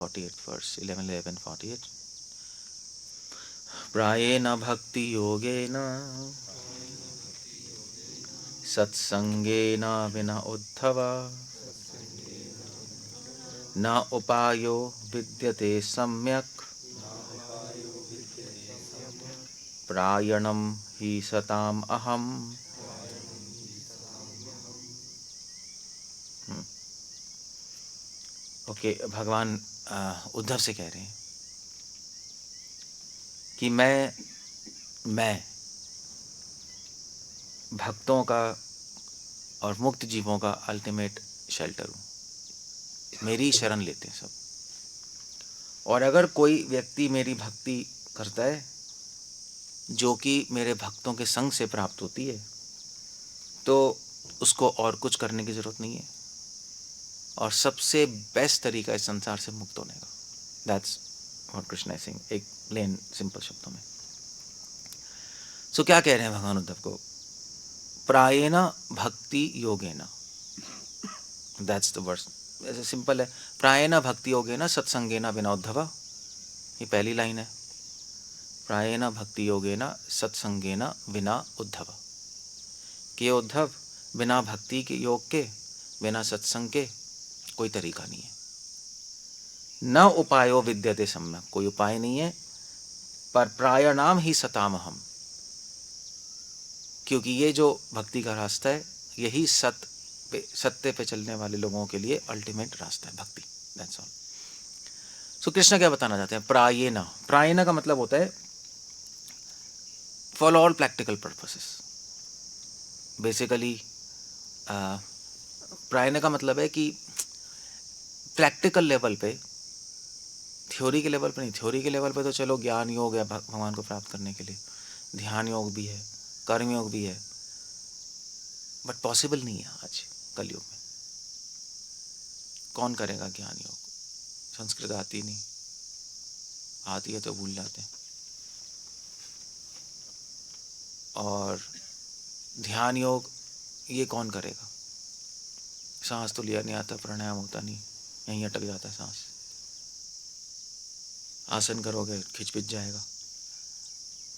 48 verse 11:48 प्रायेण भक्ति योगेन सत्संगेन विना उद्धव न उपायो विद्यते सम्यक् प्रायणम ही सताम अहम। ओके, भगवान उद्धव से कह रहे हैं कि मैं भक्तों का और मुक्त जीवों का अल्टीमेट शेल्टर हूँ। मेरी शरण लेते हैं सब, और अगर कोई व्यक्ति मेरी भक्ति करता है जो कि मेरे भक्तों के संग से प्राप्त होती है, तो उसको और कुछ करने की ज़रूरत नहीं है, और सबसे बेस्ट तरीका इस संसार से मुक्त होने का। That's what Krishna is saying, एक प्लेन सिंपल शब्दों में। सो क्या कह रहे हैं भगवान उद्धव को? प्रायेण भक्ति योगेन, दैट्स द वर्स। ऐसे सिंपल है, प्रायेण भक्ति योगेन सत्संगेन विना उद्धव, ये पहली लाइन है। प्रायेण भक्ति योगेन सत्संगेन विना उद्धव, कि उद्धव बिना भक्ति के योग के, बिना सत्संग के कोई तरीका नहीं है। न उपायो विद्यते सम्यक, कोई उपाय नहीं है, पर प्रायणाम ही सताम हम, क्योंकि ये जो भक्ति का रास्ता है यही सत्य पे चलने वाले लोगों के लिए अल्टीमेट रास्ता है, भक्ति। That's all. सो कृष्ण क्या बताना चाहते हैं? प्रायेण, प्रायेण का मतलब होता है for all practical purposes. Basically प्रायेण का मतलब है कि प्रैक्टिकल लेवल पे, थ्योरी के लेवल पे नहीं। थ्योरी के लेवल पे तो चलो ज्ञान योग है भगवान को प्राप्त करने के लिए, ध्यान योग भी है, कर्म योग भी है, बट पॉसिबल नहीं है आज कलयुग में। कौन करेगा ज्ञान योग? संस्कृत आती नहीं, आती है तो भूल जाते हैं। और ध्यान योग ये कौन करेगा? सांस तो लिया नहीं आता, प्राणायाम होता नहीं, यहीं अटक जाता है सांस। आसन करोगे खिंच जाएगा,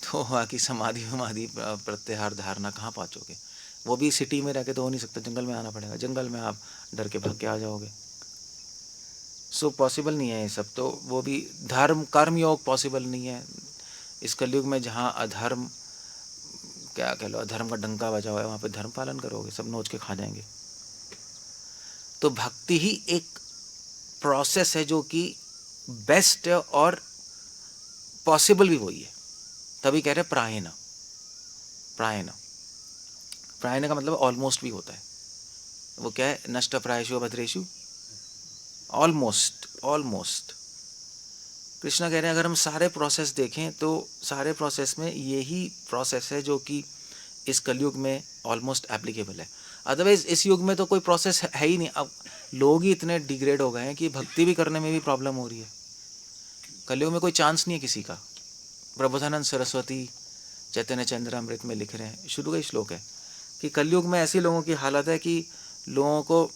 तो बाकी समाधि वमाधि प्रत्याहार धारणा कहाँ पहुँचोगे? वो भी सिटी में रह के तो हो नहीं सकता, जंगल में आना पड़ेगा। जंगल में आप डर के भाग के आ जाओगे। सो पॉसिबल नहीं है ये सब। तो वो भी धर्म कर्म योग पॉसिबल नहीं है इस कलयुग में, जहाँ अधर्म, क्या कह लो, अधर्म का डंका बजा हुआ है, वहाँ पे धर्म पालन करोगे सब नोच के खा जाएंगे। तो भक्ति ही एक प्रोसेस है जो कि बेस्ट है, और पॉसिबल भी वही है। तभी कह रहे प्रायेण। प्रायेण, प्रायेण का मतलब ऑलमोस्ट भी होता है। वो क्या है? नष्ट प्रायेषु भद्रेषु, ऑलमोस्ट। ऑलमोस्ट कृष्णा कह रहे हैं अगर हम सारे प्रोसेस देखें तो सारे प्रोसेस में यही प्रोसेस है जो कि इस कलयुग में ऑलमोस्ट एप्लीकेबल है। अदरवाइज इस युग में तो कोई प्रोसेस है ही नहीं। अब लोग ही इतने डिग्रेड हो गए हैं कि भक्ति भी करने में भी प्रॉब्लम हो रही है। कलयुग में कोई चांस नहीं है किसी का। प्रबोधानंद सरस्वती चैतन्य चंद्रामृत में लिख रहे हैं, शुरू का ही श्लोक है कि कलयुग में ऐसी लोगों की हालत है कि लोगों को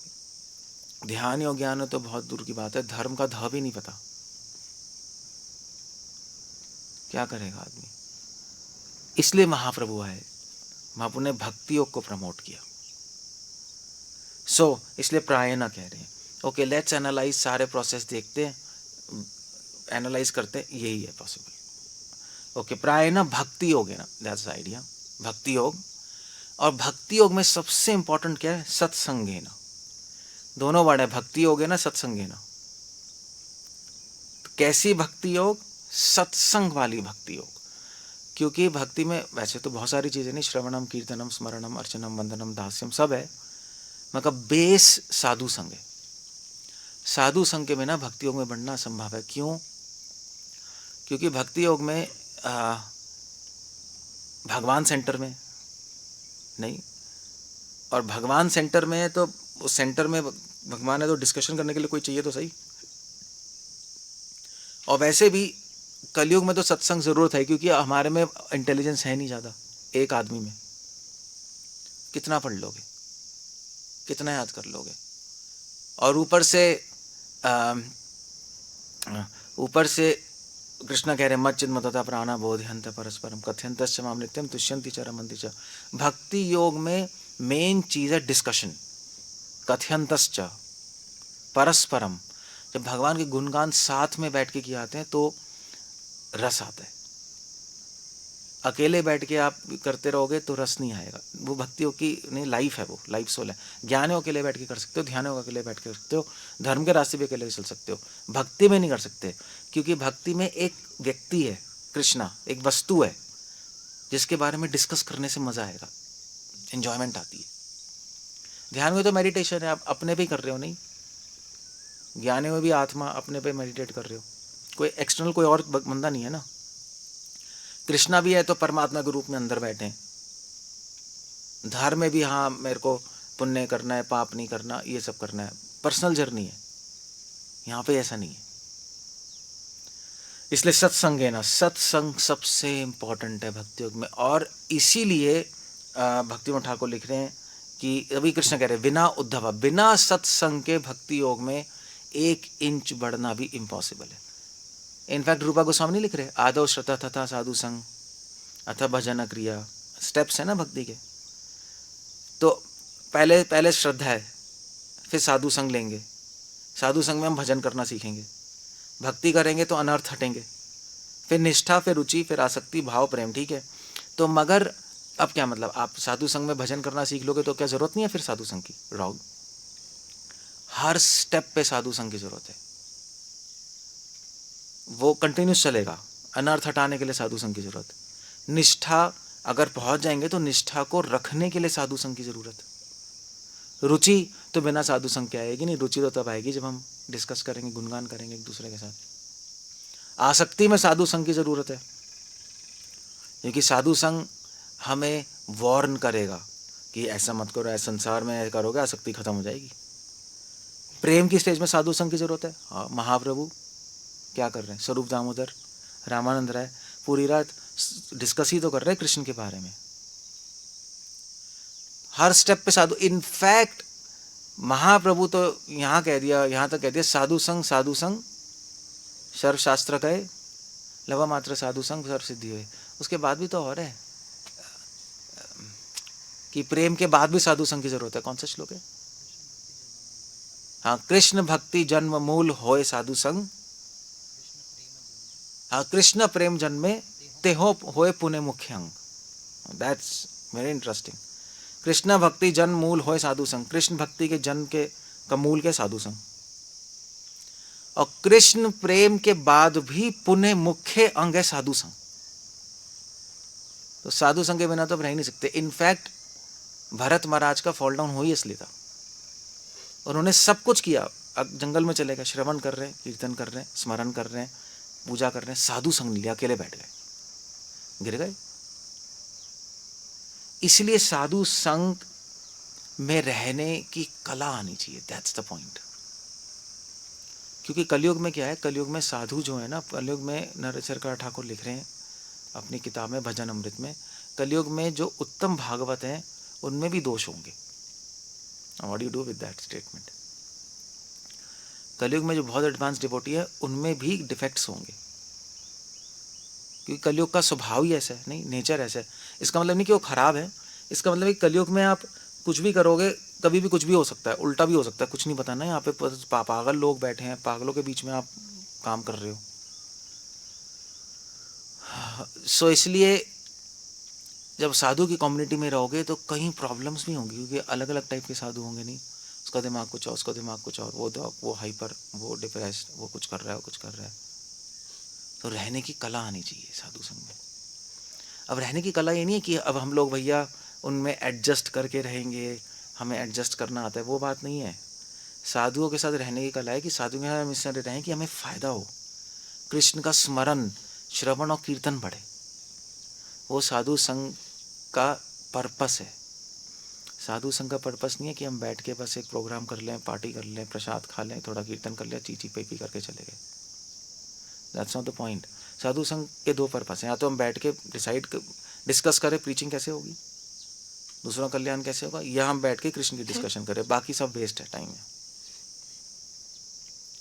ध्यान और ज्ञान तो बहुत दूर की बात है, धर्म का ध भी नहीं पता। क्या करेगा आदमी? इसलिए महाप्रभु आए, महाप्रभु ने भक्ति योग को प्रमोट किया। सो इसलिए प्रायेण कह रहे हैं। ओके, लेट्स एनालाइज, सारे प्रोसेस देखते हैं, एनालाइज करते हैं, यही है पॉसिबल। ओके, प्रायेण भक्ति योग है ना, दैट्स द आइडिया, भक्ति योग। और भक्ति योग में सबसे इंपॉर्टेंट क्या है? सत्संगेन। दोनों वर्ड है, भक्ति योग है ना, सत्संगेन। तो कैसी भक्ति योग? सत्संग वाली भक्ति योग। क्योंकि भक्ति में वैसे तो बहुत सारी चीजें नहीं, श्रवणम कीर्तनम स्मरणम अर्चनम वंदनम दास्यम सब है, मतलब बेस साधु संग है। साधु संग के बिना भक्ति योग में बढ़ना असंभव है। क्यों? क्योंकि भक्ति योग में भगवान सेंटर में नहीं, और भगवान सेंटर में है तो उस सेंटर में भगवान है तो डिस्कशन करने के लिए कोई चाहिए तो सही। और वैसे भी कलयुग में तो सत्संग जरूरत है, क्योंकि हमारे में इंटेलिजेंस है नहीं ज़्यादा। एक आदमी में कितना पढ़ लोगे, कितना याद कर लोगे? और ऊपर से ऊपर से कृष्ण कह रहे मच्चिद मतता प्राणा बोधयंत परस्परम कथयंतश्च माम नित्यम तुष्यंति च रमन्ति च। भक्ति योग में मेन चीज़ है डिस्कशन, कथयंतश्च परस्परम। जब भगवान के गुणगान साथ में बैठ के किए आते हैं तो रस आता है। अकेले बैठ के आप करते रहोगे तो रस नहीं आएगा। वो भक्तियों की नहीं लाइफ है, वो लाइफ सोल है। ज्ञान हो अकेले बैठ के कर सकते हो, ध्यान हो अकेले बैठ के कर सकते हो, धर्म के रास्ते भी अकेले चल सकते हो। भक्ति में नहीं कर सकते, क्योंकि भक्ति में एक व्यक्ति है कृष्णा, एक वस्तु है जिसके बारे में डिस्कस करने से मजा आएगा, एंजॉयमेंट आती है। ध्यान में तो मेडिटेशन है, आप अपने पे ही कर रहे हो, नहीं ज्ञानी में भी आत्मा अपने पे मेडिटेट कर रहे हो, कोई एक्सटर्नल कोई और बंदा नहीं है ना। कृष्णा भी है तो परमात्मा के रूप में अंदर बैठे। धर्म में भी हाँ मेरे को पुण्य करना है, पाप नहीं करना, ये सब करना है, पर्सनल जर्नी है। यहाँ पे ऐसा नहीं है। इसलिए सत्संग है ना, सत्संग सबसे इम्पोर्टेंट है भक्ति योग में। और इसीलिए भक्ति ठाकुर लिख रहे हैं कि अभी कृष्ण कह रहे हैं बिना उद्धव, बिना सत्संग के भक्ति योग में 1 इंच बढ़ना भी इम्पॉसिबल है। इनफैक्ट रूपा गोस्वामी नहीं लिख रहे आदौ श्रद्धा तथा साधु संग अथ भजन क्रिया, स्टेप्स है ना भक्ति के। तो पहले श्रद्धा है, फिर साधु संग लेंगे, साधु संग में हम भजन करना सीखेंगे, भक्ति करेंगे तो अनर्थ हटेंगे, फिर निष्ठा, फिर रुचि, फिर आसक्ति, भाव, प्रेम। ठीक है, तो मगर अब क्या मतलब, आप साधु संग में भजन करना सीख लोगे तो क्या जरूरत नहीं है फिर साधु संग की? रॉन्ग। हर स्टेप पे साधु संग की जरूरत है, वो कंटिन्यूस चलेगा। अनर्थ हटाने के लिए साधु संग की जरूरत। निष्ठा अगर पहुंच जाएंगे तो निष्ठा को रखने के लिए साधु संग की जरूरत। रुचि तो बिना साधु संग के आएगी नहीं, रुचि तो तब आएगी जब हम डिस्कस करेंगे, गुणगान करेंगे एक दूसरे के साथ। आसक्ति में साधु संग की जरूरत है, क्योंकि साधु संग हमें वार्न करेगा कि ऐसा मत करो, ऐसा संसार में करोगे आसक्ति खत्म हो जाएगी। प्रेम की स्टेज में साधु संग की जरूरत है। हाँ, महाप्रभु क्या कर रहे हैं, स्वरूप दामोदर, रामानंद राय पूरी रात डिस्कस ही तो कर रहे हैं कृष्ण के बारे में। हर स्टेप पे साधु। इनफैक्ट महाप्रभु तो यहाँ कह दिया, यहाँ तक कह दिया साधु संग सर्वशास्त्र कहे लवा मात्र साधु संग सर्व सिद्धि हुए। उसके बाद भी तो और है कि प्रेम के बाद भी साधु संग की जरूरत है। कौन सा श्लोक है? हाँ, कृष्ण भक्ति जन्म मूल होए साधु संग, हाँ कृष्ण प्रेम जन्मे ते होए पुण्य मुख्य अंग। That's very interesting. कृष्ण भक्ति जन्म मूल होए साधु संग, कृष्ण भक्ति के जन्म के का मूल के साधु संग, और कृष्ण प्रेम के बाद भी पुण्य मुख्य अंग है साधु संग। तो साधु संग के बिना तो रह ही नहीं सकते। इनफैक्ट भरत महाराज का फॉल डाउन हो ही इसलिए था, उन्होंने सब कुछ किया, जंगल में चले गए, श्रवण कर रहे हैं, कीर्तन कर रहे हैं, स्मरण कर रहे हैं, पूजा कर रहे हैं, साधु संग लिया, अकेले बैठ गए, गिर गए। इसलिए साधु संग में रहने की कला आनी चाहिए। That's the point. क्योंकि कलयुग में क्या है, कलयुग में साधु जो है ना, कलयुग में नरचर ठाकुर लिख रहे हैं अपनी किताब में भजन अमृत में, कलयुग में जो उत्तम भागवत हैं उनमें भी दोष होंगे। What do you do with that statement? कलयुग में जो बहुत एडवांस डिवोटी है उनमें भी डिफेक्ट्स होंगे, क्योंकि कलयुग का स्वभाव ही ऐसा है, नहीं नेचर ऐसा है। इसका मतलब नहीं कि वो खराब है, इसका मतलब कि कलयुग में आप कुछ भी करोगे कभी भी कुछ भी हो सकता है, उल्टा भी हो सकता है, कुछ नहीं पता ना। यहाँ पे पागल लोग बैठे हैं, पागलों के बीच में आप काम कर रहे हो। सो इसलिए जब साधु की कम्युनिटी में रहोगे तो कई प्रॉब्लम्स भी होंगी, क्योंकि अलग अलग टाइप के साधु होंगे। नहीं, उसका दिमाग कुछ और, उसका दिमाग कुछ और, वो हाइपर, वो डिप्रेस्ड, वो कुछ कर रहा है, वो कुछ कर रहा है। तो रहने की कला आनी चाहिए साधु संग में। अब रहने की कला ये नहीं है कि अब हम लोग भैया उनमें एडजस्ट करके रहेंगे, हमें एडजस्ट करना आता है, वो बात नहीं है। साधुओं के साथ रहने की कला है कि साधुओं के साथ हम इससे रहें कि हमें फ़ायदा हो, कृष्ण का स्मरण, श्रवण और कीर्तन बढ़े। वो साधु संघ का पर्पस है। साधु संघ का पर्पस नहीं है कि हम बैठ के बस एक प्रोग्राम कर लें, पार्टी कर लें, प्रसाद खा लें, थोड़ा कीर्तन कर लें, चीची पेपी करके चले गए। That's not the point. साधु संघ के 2 पर्पस हैं। या तो हम बैठ के डिस्कस करें प्रीचिंग कैसे होगी, दूसरों का कल्याण कैसे होगा, या हम बैठ के कृष्ण की डिस्कशन करें। बाकी सब वेस्ट है, टाइम है,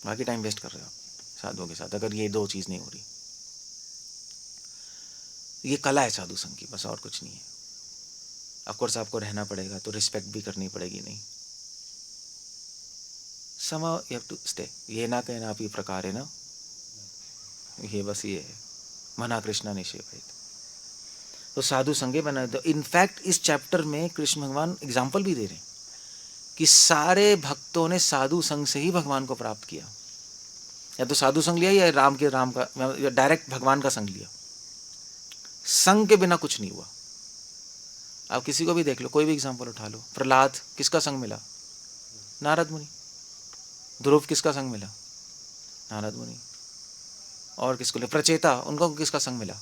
बाकी टाइम वेस्ट कर रहे हो। साधुओं के साथ, अगर ये दो चीज़ नहीं हो रही। ये कला है साधु संघ की, बस और कुछ नहीं है। ऑफकोर्स आपको रहना पड़ेगा, तो रिस्पेक्ट भी करनी पड़ेगी। नहीं, somehow you have to stay। ये ना कहना आप ये प्रकार है ना, ये बस ये है, मना कृष्णा निषेवित। तो साधु संगे बना। तो इनफैक्ट इस चैप्टर में कृष्ण भगवान एग्जाम्पल भी दे रहे हैं कि सारे भक्तों ने साधु संग से ही भगवान को प्राप्त किया। या तो साधु संग लिया या राम का या डायरेक्ट भगवान का संग लिया। संग के बिना कुछ नहीं हुआ। आप किसी को भी देख लो, कोई भी एग्जाम्पल उठा लो। प्रहलाद किसका संग मिला? नारद मुनि। ध्रुव किसका संग मिला? नारद मुनि। और किसको ले? प्रचेता, उनको किसका संग मिला?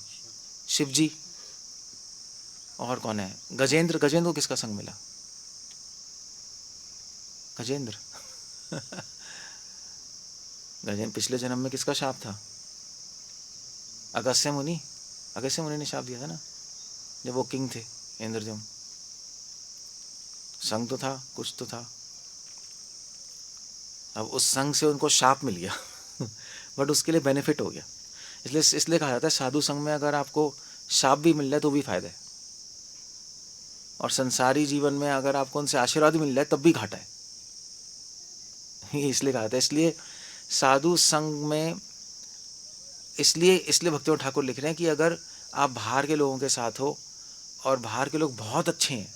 शिव जी। और कौन है? गजेंद्र को किसका संग मिला? गजेंद्र गजेंद्र पिछले जन्म में किसका शाप था? अगस्त्य मुनि ने शाप दिया था ना, जब वो किंग थे इंद्रजम। संग तो था, कुछ तो था। अब उस संग से उनको शाप मिल गया बट उसके लिए बेनिफिट हो गया। इसलिए कहा जाता है साधु संग में अगर आपको शाप भी मिल जाए तो भी फायदा है, और संसारी जीवन में अगर आपको उनसे आशीर्वाद मिल जाए तब भी घाटा है। इसलिए कहा जाता है। इसलिए साधु संग में, इसलिए भक्तियों ठाकुर लिख रहे हैं कि अगर आप बाहर के लोगों के साथ हो और बाहर के लोग बहुत अच्छे हैं,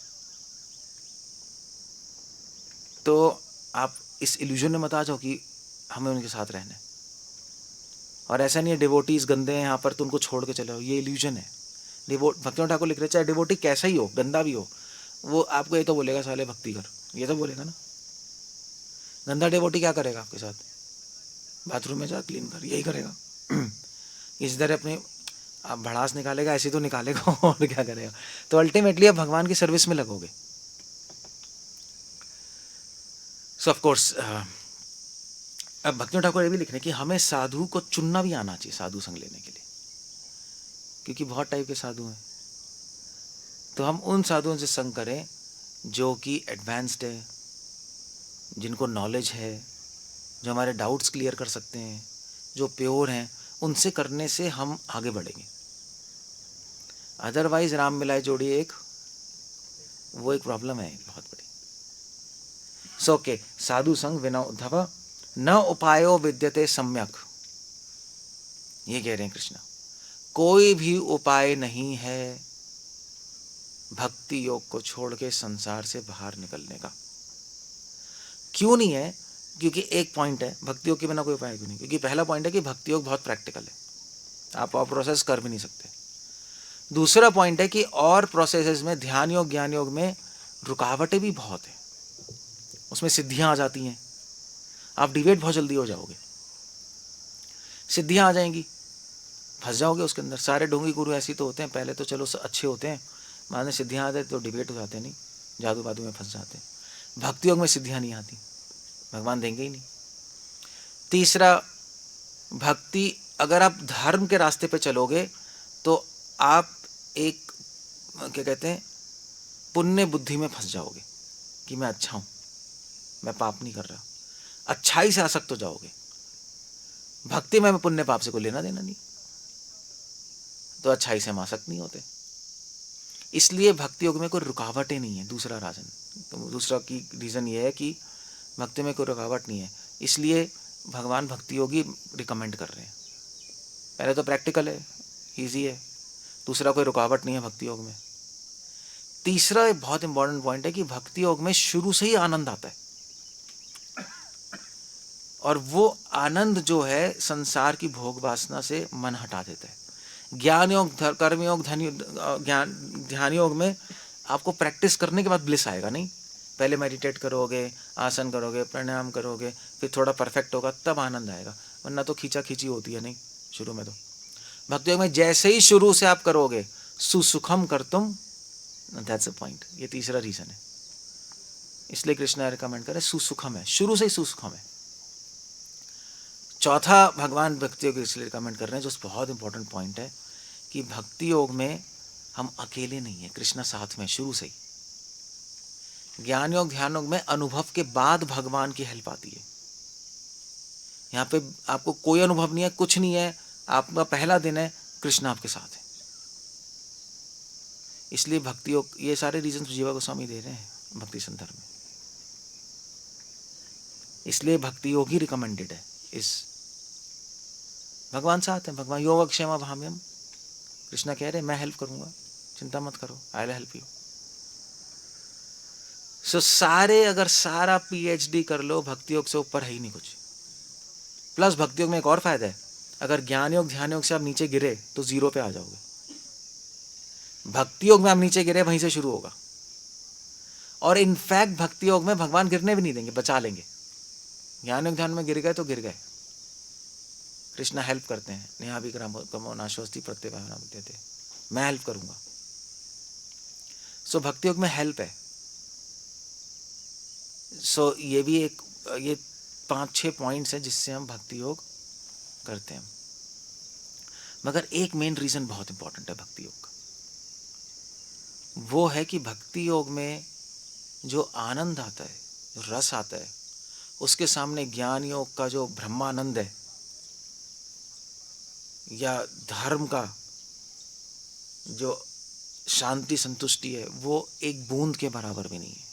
तो आप इस इल्यूजन में मत आ जाओ कि हमें उनके साथ रहना है। और ऐसा नहीं है डिवोटीज गंदे हैं यहाँ पर तो उनको छोड़ के चले जाओ, ये इल्यूजन है। भक्तियों ठाकुर लिख रहे चाहे डिवोटी कैसा ही हो, गंदा भी हो, वो आपको ये तो बोलेगा साले भक्ति कर, ये तो बोलेगा ना। गंदा डिवोटी क्या करेगा आपके साथ? बाथरूम में जा क्लीन कर, यही करेगा इस तरह अपने आप भड़ास निकालेगा, ऐसे तो निकालेगा और क्या करेगा। तो अल्टीमेटली आप भगवान की सर्विस में लगोगे। सो ऑफ कोर्स अब भक्तियों ठाकुर ये भी लिख रहे हैं कि हमें साधु को चुनना भी आना चाहिए साधु संग लेने के लिए, क्योंकि बहुत टाइप के साधु हैं। तो हम उन साधुओं से संग करें जो कि एडवांस्ड है, जिनको नॉलेज है, जो हमारे डाउट्स क्लियर कर सकते हैं, जो प्योर हैं। उनसे करने से हम आगे बढ़ेंगे। अदरवाइज राम मिलाए जोड़ी एक, वो एक प्रॉब्लम है बहुत बड़ी। सो ओके, साधु संग विना उद्धव न उपायो विद्यते सम्यक, ये कह रहे हैं कृष्ण। कोई भी उपाय नहीं है भक्ति योग को छोड़ के संसार से बाहर निकलने का। क्यों नहीं है? क्योंकि एक पॉइंट है, भक्ति योग के बिना कोई उपाय क्यों नहीं? क्योंकि पहला पॉइंट है कि भक्ति योग बहुत प्रैक्टिकल है, आप और प्रोसेस कर भी नहीं सकते। दूसरा पॉइंट है कि और प्रोसेसेस में, ध्यान योग ज्ञान योग में रुकावटें भी बहुत है, उसमें सिद्धियां आ जाती हैं। आप डिवेट बहुत जल्दी हो जाओगे, सिद्धियां आ जाएंगी, फंस जाओगे उसके अंदर। सारे ढोंगी गुरु ऐसे तो होते हैं, पहले तो चलो अच्छे होते हैं, बाद में सिद्धियां आ जाए तो डिबेट हो जाते हैं, नहीं जादू बादू में फंस जाते हैं। भक्ति योग में सिद्धियां नहीं आती, भगवान देंगे ही नहीं। तीसरा, भक्ति, अगर आप धर्म के रास्ते पे चलोगे तो आप एक क्या कहते हैं, पुण्य बुद्धि में फंस जाओगे कि मैं अच्छा हूं, मैं पाप नहीं कर रहा, अच्छाई से आसक्त हो जाओगे। भक्ति में पुण्य पाप से कोई लेना देना नहीं, तो अच्छाई से हम आसक्त नहीं होते। इसलिए भक्ति योग में कोई रुकावटें नहीं है। दूसरा की रीज़न ये है कि भक्ति में कोई रुकावट नहीं है, इसलिए भगवान भक्ति योगी रिकमेंड कर रहे हैं। पहले तो प्रैक्टिकल है, इजी है। दूसरा, कोई रुकावट नहीं है भक्ति योग में। तीसरा एक बहुत इंपॉर्टेंट पॉइंट है कि भक्ति योग में शुरू से ही आनंद आता है, और वो आनंद जो है संसार की भोग वासना से मन हटा देता है। ज्ञान योग, कर्म योग, ध्यान योग में आपको प्रैक्टिस करने के बाद ब्लिस आएगा। नहीं, पहले मेडिटेट करोगे, आसन करोगे, प्राणायाम करोगे, फिर थोड़ा परफेक्ट होगा, तब आनंद आएगा, वरना तो खींचा खींची होती है नहीं शुरू में। तो भक्ति योग में जैसे ही शुरू से आप करोगे, सुसुखम कर्तुम, दैट्स अ पॉइंट। ये तीसरा रीजन है, इसलिए कृष्ण रिकमेंड करे सुसुखम है, शुरू से ही सुसुखम है। चौथा, भगवान भक्ति योग इसलिए रिकमेंड कर रहे हैं, जो बहुत इंपॉर्टेंट पॉइंट है कि भक्ति योग में हम अकेले नहीं है, कृष्ण साथ में शुरू से ही। ज्ञान योग ध्यान योग में अनुभव के बाद भगवान की हेल्प आती है। यहाँ पे आपको कोई अनुभव नहीं है, कुछ नहीं है, आपका पहला दिन है, कृष्ण आपके साथ है। इसलिए भक्ति योग, ये सारे रीजन जीवा गोस्वामी दे रहे हैं भक्ति संदर्भ में। इसलिए भक्ति योग ही रिकमेंडेड है। इस भगवान साथ हैं, भगवान योग क्षेमा भाम्यम, कृष्णा कह रहे मैं हेल्प करूंगा, चिंता मत करो, आई विल हेल्प यू। सो सारे, अगर सारा पीएचडी कर लो, भक्ति योग से ऊपर है ही नहीं कुछ। प्लस भक्ति योग में एक और फायदा है, अगर ज्ञान योग ध्यान योग से आप नीचे गिरे तो जीरो पे आ जाओगे। भक्ति योग में आप नीचे गिरे, वहीं से शुरू होगा। और इनफैक्ट भक्ति योग में भगवान गिरने भी नहीं देंगे, बचा लेंगे। ज्ञान योग ध्यान में गिर गए तो गिर गए, कृष्णा हेल्प करते हैं। नेहा भी कमो नाशोस्ति प्रत्यभावना देते, मैं हेल्प करूंगा। सो भक्ति योग में हेल्प है। सो ये भी एक, ये 5-6 पॉइंट्स हैं जिससे हम भक्ति योग करते हैं। मगर एक मेन रीजन बहुत इंपॉर्टेंट है भक्ति योग का, वो है कि भक्ति योग में जो आनंद आता है, जो रस आता है, उसके सामने ज्ञान योग का जो ब्रह्मानंद है या धर्म का जो शांति संतुष्टि है, वो एक बूंद के बराबर भी नहीं है।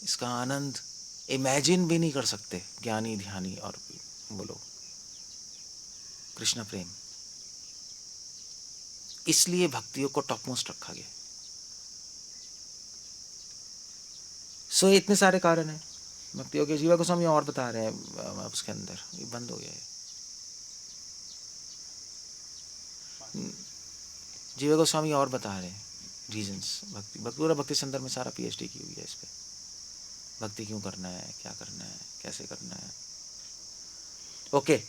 इसका आनंद इमेजिन भी नहीं कर सकते ज्ञानी ध्यानी और बोलो कृष्ण प्रेम। इसलिए भक्तियों को टॉप मोस्ट रखा गया। सो इतने सारे कारण हैं भक्तियों के। जीवा गोस्वामी और बता रहे हैं उसके अंदर, ये बंद हो गया है। जीवा गोस्वामी और बता रहे हैं रीजंस। भक्ति संदर्भ में सारा पीएचडी की हुई है इस पे, भक्ति क्यों करना है, क्या करना है, कैसे करना है। ओके,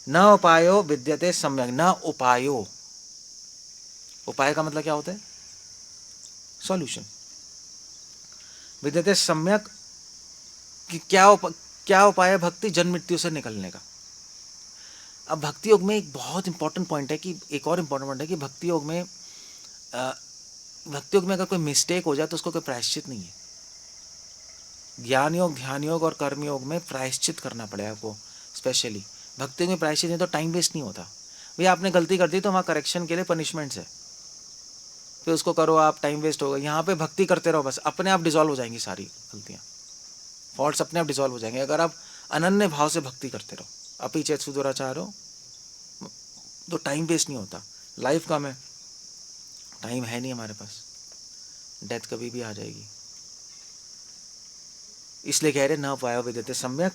न उपायो विद्यते सम्यक। न उपायो, उपाय का मतलब क्या होता है? सॉल्यूशन। विद्यते सम्यक कि क्या उपाय है भक्ति जन्म मृत्यु से निकलने का। अब भक्ति योग में एक बहुत इंपॉर्टेंट पॉइंट है कि, एक और इंपॉर्टेंट पॉइंट है कि भक्ति योग में अगर कोई मिस्टेक हो जाए तो उसको कोई प्रायश्चित नहीं है। ज्ञान योग ध्यान योग और कर्म योग में प्रायश्चित करना पड़ेगा आपको। स्पेशली भक्ति में प्रायश्चित नहीं तो टाइम वेस्ट नहीं होता। भैया आपने गलती कर दी तो वहाँ करेक्शन के लिए पनिशमेंट्स है, फिर उसको करो आप, टाइम वेस्ट होगा। यहाँ पे भक्ति करते रहो, बस अपने आप डिसॉल्व हो जाएंगी सारी गलतियाँ, फॉल्ट्स अपने आप डिसॉल्व हो जाएंगे अगर आप अनन्य भाव से भक्ति करते रहो। अपी चेत सुदुराचारो, तो टाइम वेस्ट नहीं होता। लाइफ कम है, टाइम है नहीं हमारे पास, डेथ कभी भी आ जाएगी। इसलिए कह रहे न उपायो विद्यते सम्यक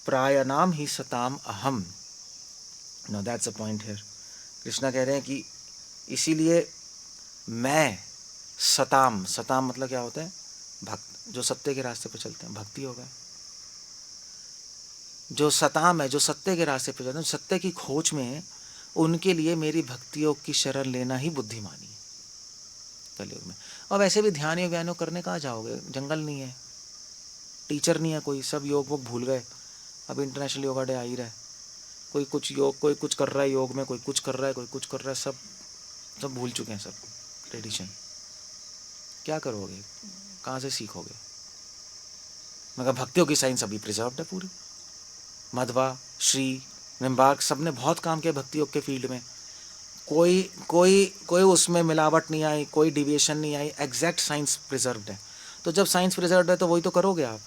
प्रायनाम ही सताम अहम। No that's a point here. Krishna कह रहे हैं कि इसीलिए मैं सताम, सताम मतलब क्या होता है? भक्त, जो सत्य के रास्ते पर चलते हैं, भक्ति होगा। जो सताम है, जो सत्य के रास्ते पर चलते हैं, सत्य की खोज में है, उनके लिए मेरी भक्ति योग की शरण लेना ही बुद्धिमानी है कलयुग में। और वैसे भी ध्यान योग व्यान योग करने कहाँ जाओगे? जंगल नहीं है, टीचर नहीं है कोई, सब योग वो भूल गए। अब इंटरनेशनल योगा डे आ ही रहा है, कोई कुछ योग, कोई कुछ कर रहा है योग में, कोई कुछ कर रहा है, कोई कुछ कर रहा है, सब भूल चुके हैं सब ट्रेडिशन। क्या करोगे, कहाँ से सीखोगे? मगर भक्तियों की साइंस अभी प्रिजर्व्ड है पूरी। मध्वा, श्री, निम्बार्क सब ने बहुत काम किया भक्ति योग के फील्ड में। कोई उसमें मिलावट नहीं आई, कोई डिविएशन नहीं आई, एग्जैक्ट साइंस प्रिजर्व्ड है। तो जब साइंस प्रिजर्व्ड है तो वही तो करोगे आप।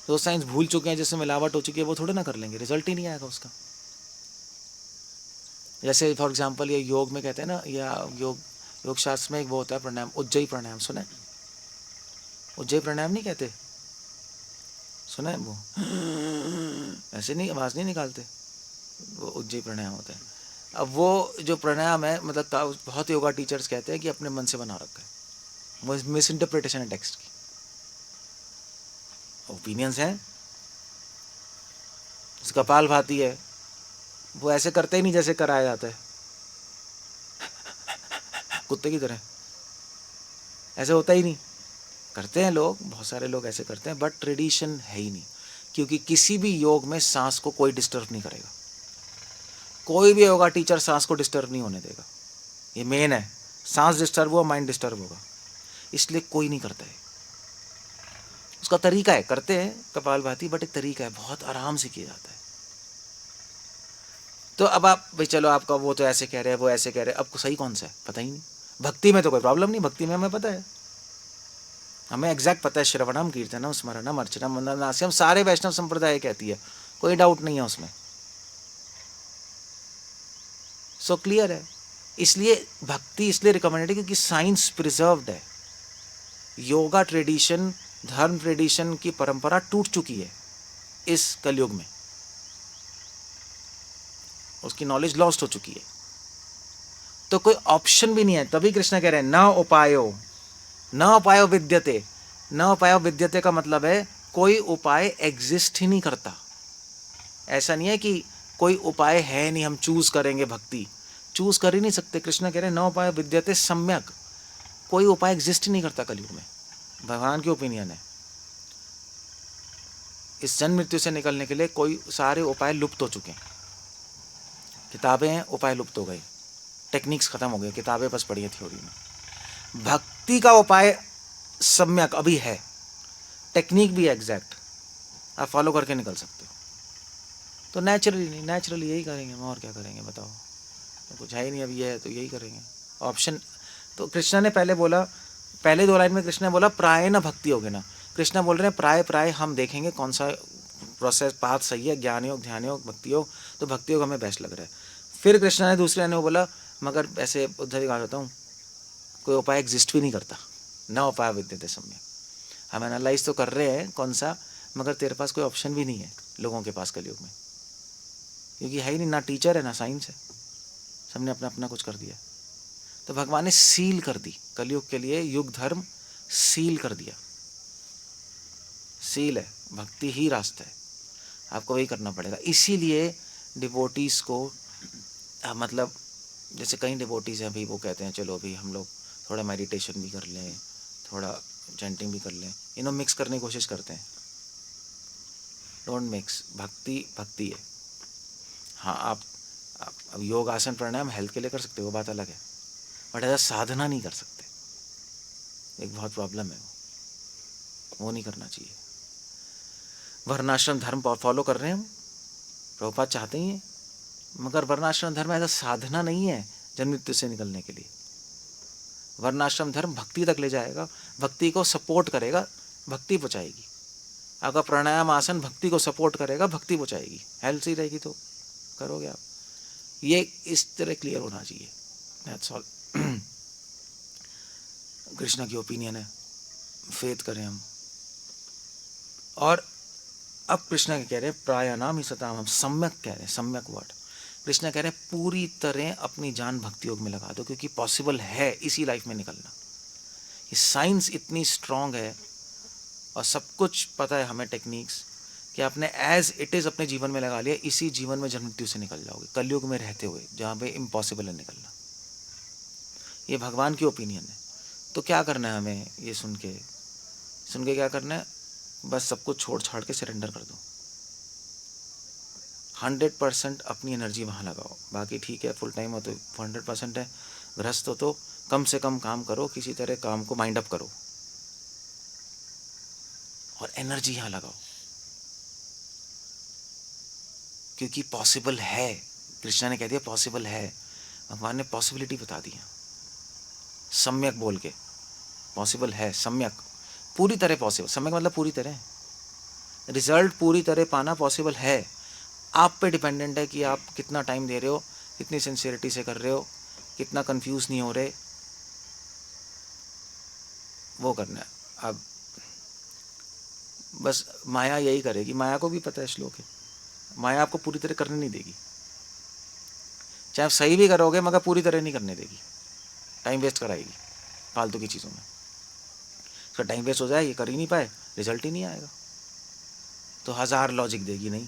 जो साइंस भूल चुके हैं, जिसमें मिलावट हो चुकी है, वो थोड़े ना कर लेंगे, रिजल्ट ही नहीं आएगा उसका। जैसे फॉर एग्जांपल ये योग में कहते हैं ना, या योग शास्त्र में एक वो होता है प्राणायाम, उज्जयी प्राणायाम, सुना है? उज्जयी प्राणायाम नहीं कहते, सुना है? वो ऐसे नहीं, आवाज़ नहीं निकालते, वो उज्जयी प्राणायाम होता है। अब वो जो प्राणायाम है, मतलब बहुत योगा टीचर्स कहते हैं कि अपने मन से बना रखा है, वो मिस इंटरप्रिटेशन है टेक्स्ट की, ओपिनियंस हैं। कपाल भाती है, वो ऐसे करते ही नहीं जैसे कराया जाता है, कुत्ते की तरह ऐसे होता ही नहीं। करते हैं लोग, बहुत सारे लोग ऐसे करते हैं, बट ट्रेडिशन है ही नहीं। क्योंकि किसी भी योग में सांस को कोई डिस्टर्ब नहीं करेगा, कोई भी योगा टीचर सांस को डिस्टर्ब नहीं होने देगा। ये मेन है, सांस डिस्टर्ब हुआ माइंड डिस्टर्ब होगा, इसलिए कोई नहीं करता है। उसका तरीका है, करते हैं कपालभाति, बट एक तरीका है, बहुत आराम से किया जाता है। तो अब आप भाई चलो, आपका वो तो ऐसे कह रहे हैं, वो ऐसे कह रहे हैं, अब सही कौन सा है पता ही नहीं। भक्ति में तो कोई प्रॉब्लम नहीं, भक्ति में हमें पता है, हमें एग्जैक्ट पता है, श्रवणम कीर्तनम स्मरणम अर्चनम वंदनम नास्यम सारे वैष्णव संप्रदाय कहती है, कोई डाउट नहीं है उसमें। सो क्लियर है। इसलिए भक्ति इसलिए रिकमेंडेड है क्योंकि साइंस प्रिजर्व्ड है। योगा ट्रेडिशन, धर्म ट्रेडिशन की परंपरा टूट चुकी है इस कलयुग में, उसकी नॉलेज लॉस्ट हो चुकी है, तो कोई ऑप्शन भी नहीं है। तभी कृष्ण कह रहे हैं न उपायो, न उपायो विद्यते। न उपायो विद्यते का मतलब है कोई उपाय एग्जिस्ट ही नहीं करता। ऐसा नहीं है कि कोई उपाय है नहीं, हम चूज करेंगे भक्ति, चूज कर ही नहीं सकते। कृष्ण कह रहे हैं न उपाय विद्यते सम्यक, कोई उपाय एग्जिस्ट ही नहीं करता कलयुग में। भगवान की ओपिनियन है, इस जन्म मृत्यु से निकलने के लिए कोई सारे उपाय लुप्त हो चुके हैं। किताबें हैं, उपाय लुप्त हो गए, टेक्निक्स खत्म हो गए, किताबें बस पढ़ी है थ्योरी में। भक्ति का उपाय सम्यक अभी है, टेक्निक भी एग्जैक्ट, आप फॉलो करके निकल सकते हो। तो नेचुरली यही करेंगे हम, और क्या करेंगे बताओ, तो कुछ है ही नहीं, अभी ये है तो यही करेंगे। ऑप्शन तो कृष्णा ने पहले बोला, पहले 2 लाइन में कृष्ण ने बोला प्राय न भक्ति होगे ना। कृष्णा बोल रहे हैं प्राय प्राय हम देखेंगे कौन सा प्रोसेस पाथ सही है, ज्ञान योग, ध्यान योग, भक्ति योग, तो भक्ति योग हमें बेस्ट लग रहा है। फिर कृष्णा ने दूसरे लाइन में बोला मगर ऐसे उद्धव जी कहा जाता हूँ, कोई उपाय एग्जिस्ट भी नहीं करता, न उपाय विद्यते सम्यक। हम एनालाइज तो कर रहे हैं कौन सा, मगर तेरे पास कोई ऑप्शन भी नहीं है लोगों के पास कलयुग में, क्योंकि है ही नहीं, ना टीचर है ना साइंस है, सबने अपना अपना कुछ कर दिया। तो भगवान ने सील कर दी कलयुग के लिए, युग धर्म सील कर दिया, सील है, भक्ति ही रास्ता है, आपको वही करना पड़ेगा। इसीलिए डिवोटीज को मतलब जैसे कई डिवोटीज हैं, अभी वो कहते हैं चलो अभी हम लोग थोड़ा मेडिटेशन भी कर लें, थोड़ा चैंटिंग भी कर लें, इन्हों मिक्स करने की कोशिश करते हैं। डोंट मिक्स, भक्ति भक्ति है। हाँ आप अब योग आसन प्राणायाम हेल्थ के लिए कर सकते हो, वो बात अलग है, बट ऐसा साधना नहीं कर सकते, एक बहुत प्रॉब्लम है, वो नहीं करना चाहिए। वर्णाश्रम धर्म फॉलो कर रहे हैं हम, प्रभुपाद चाहते ही हैं, मगर वर्णाश्रम धर्म ऐसा साधना नहीं है जन्म मृत्यु से निकलने के लिए। वर्णाश्रम धर्म भक्ति तक ले जाएगा, भक्ति को सपोर्ट करेगा, भक्ति पहुँचाएगी। आपका प्राणायाम आसन भक्ति को सपोर्ट करेगा, भक्ति पहुँचाएगी, हेल्थ सही रहेगी तो करोगे आप। ये इस तरह क्लियर होना चाहिए, दैट्स ऑल। कृष्णा की ओपिनियन है, फेथ करें हम। और अब कृष्णा कह रहे हैं प्राणायाम ही सताम, हम सम्यक कह रहे हैं, सम्यक वर्ड। कृष्णा कह रहे हैं पूरी तरह अपनी जान भक्ति योग में लगा दो, क्योंकि पॉसिबल है इसी लाइफ में निकलना। ये साइंस इतनी स्ट्रांग है और सब कुछ पता है हमें टेक्निक्स, कि आपने एज इट इज़ अपने जीवन में लगा लिया, इसी जीवन में जन्म मृत्यु से निकल जाओगे कलयुग में रहते हुए, जहाँ पे इम्पॉसिबल है निकलना। ये भगवान की ओपिनियन है। तो क्या करना है हमें, ये सुन के क्या करना है, बस सब कुछ छोड़ छाड़ के सरेंडर कर दो, 100% अपनी एनर्जी वहाँ लगाओ। बाकी ठीक है, फुल टाइम हो तो 100% है, गृहस्थ हो तो कम से कम काम करो, किसी तरह काम को माइंड अप करो और एनर्जी यहाँ लगाओ, क्योंकि पॉसिबल है। कृष्णा ने कह दिया पॉसिबल है, भगवान ने पॉसिबिलिटी बता दी है सम्यक बोल के, पॉसिबल है सम्यक, पूरी तरह पॉसिबल। सम्यक मतलब पूरी तरह, रिजल्ट पूरी तरह पाना पॉसिबल है। आप पे डिपेंडेंट है कि आप कितना टाइम दे रहे हो, कितनी सिंसियरिटी से कर रहे हो, कितना कंफ्यूज नहीं हो रहे, वो करना है। अब बस माया यही करेगी, माया को भी पता है श्लोक है, माया आपको पूरी तरह करने नहीं देगी, चाहे आप सही भी करोगे मगर पूरी तरह नहीं करने देगी, टाइम वेस्ट कराएगी फालतू की चीज़ों में। उसका टाइम वेस्ट हो जाए, ये कर ही नहीं पाए, रिजल्ट ही नहीं आएगा, तो 1000 लॉजिक देगी, नहीं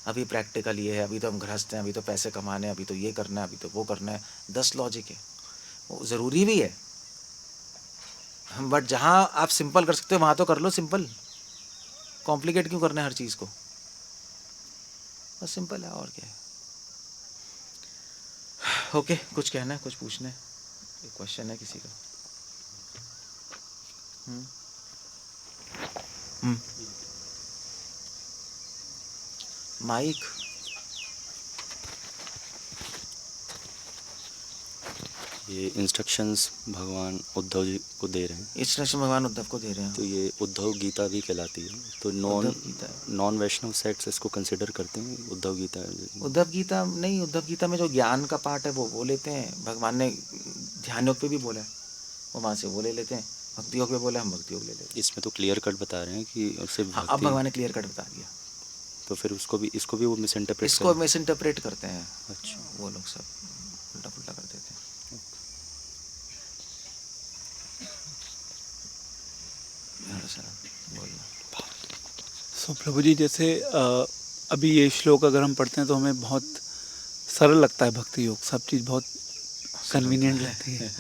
अभी प्रैक्टिकल ये है, अभी तो हम गृहस्थ हैं, अभी तो पैसे कमाने हैं, अभी तो ये करना है, अभी तो वो करना है, 10 लॉजिक है, वो ज़रूरी भी है। बट जहाँ आप सिंपल कर सकते हो वहाँ तो कर लो सिंपल, कॉम्प्लिकेट क्यों करना है हर चीज़ को, बस सिंपल है, और क्या है। ओके, कुछ कहना है, कुछ पूछना है, कोई क्वेश्चन है किसी का? माइक ये इंस्ट्रक्शंस भगवान उद्धव जी को दे रहे हैं, इंस्ट्रक्शन भगवान उद्धव को दे रहे तो हैं। ये उद्धव गीता भी कहलाती है। तो उद्धव गीता, नॉन वैष्णव सेक्ट्स इसको कंसिडर करते हैं उद्धव गीता। उद्धव गीता नहीं, उद्धव गीता में जो ज्ञान का पार्ट है वो लेते हैं। भगवान ने ध्यान योग पे भी बोला है, वो वहाँ से वो ले लेते हैं। भक्ति योग पे बोला, हम भक्ति योग ले लेते हैं। इसमें तो क्लियर कट बता रहे हैं कि सिर्फ हाँ, अब भक्ति, भगवान ने क्लियर कट बता दिया। तो फिर इसको भी वो मिस इंटरप्रेट इसको मिस इंटरप्रेट करते हैं। अच्छा, वो लोग सब उल्टा पुल्टा कर देते हैं। बोलना। सो प्रभु जी, जैसे अभी ये श्लोक अगर हम पढ़ते हैं तो हमें बहुत सरल लगता है भक्ति योग, सब चीज़ बहुत कन्वीनियंट लगती है।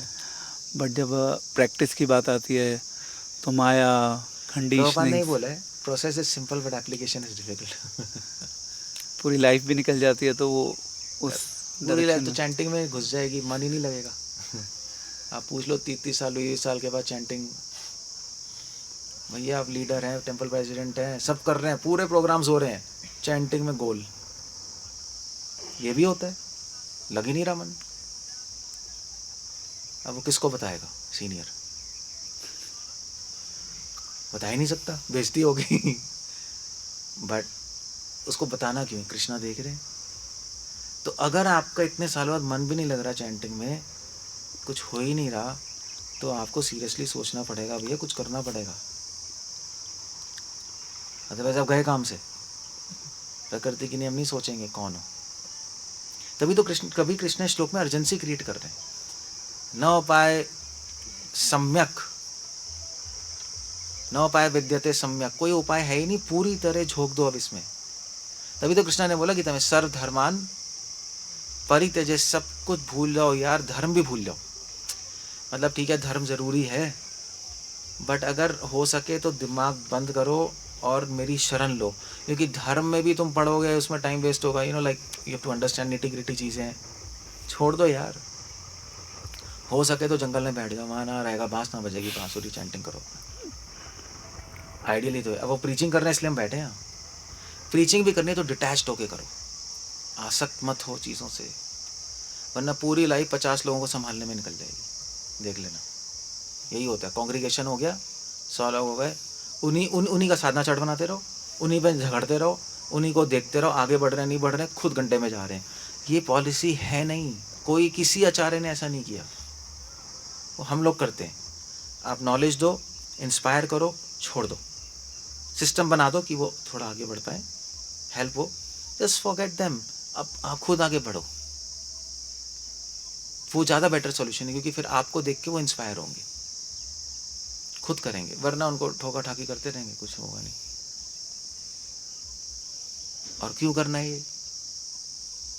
बट जब प्रैक्टिस की बात आती है तो माया, कंडीशनिंग, नहीं बोला है, process is simple but application is difficult. पूरी लाइफ भी निकल जाती है, तो वो उस पूरी लाइफ तो डायरेक्शन चैंटिंग में घुस जाएगी, मन ही नहीं लगेगा। आप पूछ लो 30 साल हुई, 20 साल के बाद चैंटिंग, भैया आप लीडर हैं, टेंपल प्रेसिडेंट हैं, सब कर रहे हैं, पूरे प्रोग्राम्स हो रहे हैं, चैंटिंग में गोल। ये भी होता है, लग ही नहीं रहा मन। अब वो किसको बताएगा? सीनियर बता ही नहीं सकता, बेइज्जती होगी। बट उसको बताना क्यों? कृष्णा देख रहे हैं। तो अगर आपका इतने साल बाद मन भी नहीं लग रहा चैंटिंग में, कुछ हो ही नहीं रहा, तो आपको सीरियसली सोचना पड़ेगा, भैया कुछ करना पड़ेगा। अदरवाइज आप गए काम से। प्रकृति के नियम नहीं सोचेंगे कौन हो। तभी तो कृष्ण श्लोक में अर्जेंसी क्रिएट कर रहे हैं। न उपाय सम्यक, न उपाय विद्यते सम्यक, कोई उपाय है ही नहीं, पूरी तरह झोंक दो अब इसमें। तभी तो कृष्णा ने बोला गीता में, सर्व धर्मान परित्यज्य, सब कुछ भूल जाओ यार, धर्म भी भूल जाओ। मतलब ठीक है, धर्म जरूरी है, बट अगर हो सके तो दिमाग बंद करो और मेरी शरण लो। क्योंकि धर्म में भी तुम पढ़ोगे, उसमें टाइम वेस्ट होगा। You know, like you have to understand nitty gritty चीज़ें हैं। छोड़ दो यार, हो सके तो जंगल में बैठ जाओ, वहाँ ना रहेगा बांस, ना बजेगी बांसुरी, चैंटिंग करो। आइडियली तो है। अब वो प्रीचिंग कर रहे हैं इसलिए हम बैठे हैं। प्रीचिंग भी करनी है तो डिटैच्ड होके करो, आसक्त मत हो चीज़ों से, वरना पूरी लाइफ 50 लोगों को संभालने में निकल जाएगी। देख लेना, यही होता है। कॉन्ग्रीगेशन हो गया, 100 लोग हो गए, उन्हीं का साधना चार्ट बनाते रहो, उन्हीं पर झगड़ते रहो, उन्हीं को देखते रहो, आगे बढ़ रहे हैं नहीं बढ़ रहे हैं, खुद गड्ढे में जा रहे हैं। ये पॉलिसी है नहीं, कोई किसी आचार्य ने ऐसा नहीं किया, वो हम लोग करते हैं। आप नॉलेज दो, इंस्पायर करो, छोड़ दो, सिस्टम बना दो कि वो थोड़ा आगे बढ़ पाए, हेल्प हो, जस्ट फॉरगेट देम। अब आप खुद आगे बढ़ो, वो ज़्यादा बेटर सॉल्यूशन है। क्योंकि फिर आपको देख के वो इंस्पायर होंगे, खुद करेंगे, वरना उनको ठोका ठाकी करते रहेंगे, कुछ होगा नहीं। और क्यों करना है ये?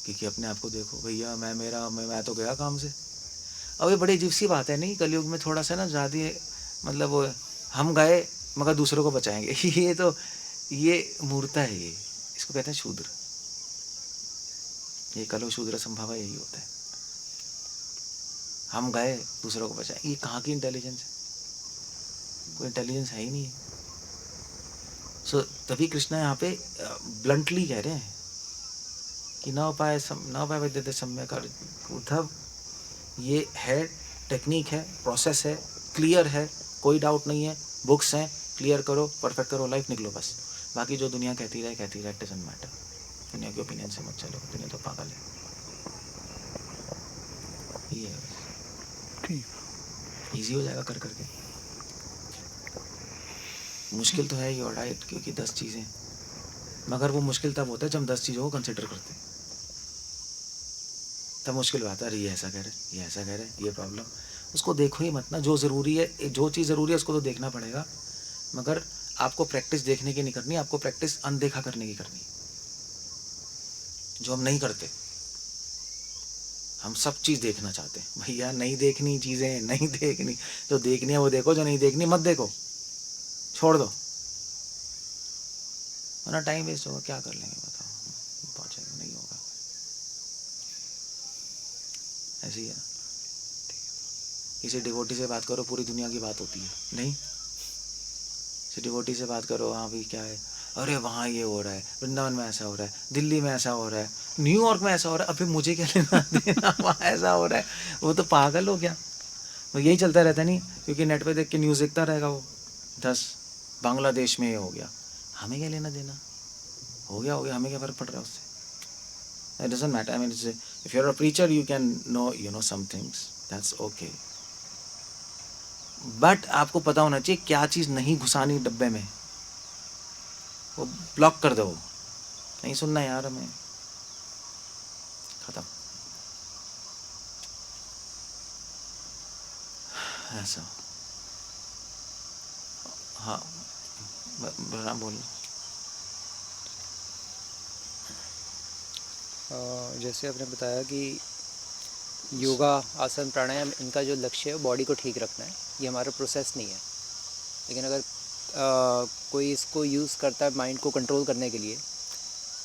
क्योंकि अपने आप को देखो, भैया मैं तो गया काम से। अब ये बड़ी अजीब सी बात है नहीं, कलयुग में थोड़ा सा ना ज़्यादा, मतलब वो हम गए मगर दूसरों को बचाएंगे। ये मूर्ता है, ये इसको कहते हैं शूद्र। ये कलो शूद्र संभव, यही होता है। हम गए दूसरों को बचाएं, ये कहाँ की इंटेलिजेंस है? कोई इंटेलिजेंस है ही नहीं है। सो तभी कृष्णा यहाँ पे ब्लंटली कह रहे हैं कि न उपाय विद्यते सम्यक। उद्धव, ये है, टेक्निक है, प्रोसेस है, क्लियर है, कोई डाउट नहीं है, बुक्स हैं, क्लियर करो, परफेक्ट करो, लाइफ निकलो बस। बाकी जो दुनिया कहती रहे, इट डजंट मैटर। दुनिया के ओपिनियन से मत चलो, दुनिया तो पागल है। ये है, ईजी हो जाएगा कर करके। मुश्किल तो है ही, और राइट, क्योंकि 10 चीज़ें, मगर वो मुश्किल तब होता है जब हम 10 चीज़ों को कंसिडर करते हैं, तब मुश्किल आता है। ये ऐसा कह रहे, ये ऐसा कह रहे, ये प्रॉब्लम, उसको देखो ही मत ना। जो ज़रूरी है, जो चीज़ ज़रूरी है उसको तो देखना पड़ेगा, मगर आपको प्रैक्टिस देखने की नहीं करनी, आपको प्रैक्टिस अनदेखा करने की करनी, जो हम नहीं करते। हम सब चीज़ देखना चाहते हैं, भैया नहीं देखनी चीज़ें, नहीं देखनी, जो देखनी है वो देखो, जो नहीं देखनी मत देखो, छोड़ दो, वरना टाइम वेस्ट होगा। क्या कर लेंगे बताओ, पहुँचेगा नहीं होगा। ऐसे ही है ना, किसी डिवोटी से बात करो, पूरी दुनिया की बात होती है, नहीं डिवोटी से बात करो, हाँ भी क्या है, अरे वहाँ ये हो रहा है, वृंदावन में ऐसा हो रहा है, दिल्ली में ऐसा हो रहा है, न्यूयॉर्क में ऐसा हो रहा है, अभी मुझे क्या लेना देना, वहाँ ऐसा हो रहा है। वो तो पागल हो गया, वो यही चलता रहता नहीं, क्योंकि नेट पे देख के न्यूज़ देखता रहेगा वो 10 बांग्लादेश में ये हो गया, हमें क्या लेना देना, हो गया, हमें क्या फ़र्क पड़ रहा है उससे। It doesn't matter. I mean, if you're a preacher, you can know some things. That's okay. But आपको पता होना चाहिए क्या चीज़ नहीं घुसानी डब्बे में, वो ब्लॉक कर दो, नहीं सुनना यार हमें, खत्म। ऐसा। हाँ, बलराम बोल। जैसे आपने बताया कि योगा, आसन, प्राणायाम, इनका जो लक्ष्य है बॉडी को ठीक रखना है, ये हमारा प्रोसेस नहीं है। लेकिन अगर कोई इसको यूज़ करता है माइंड को कंट्रोल करने के लिए,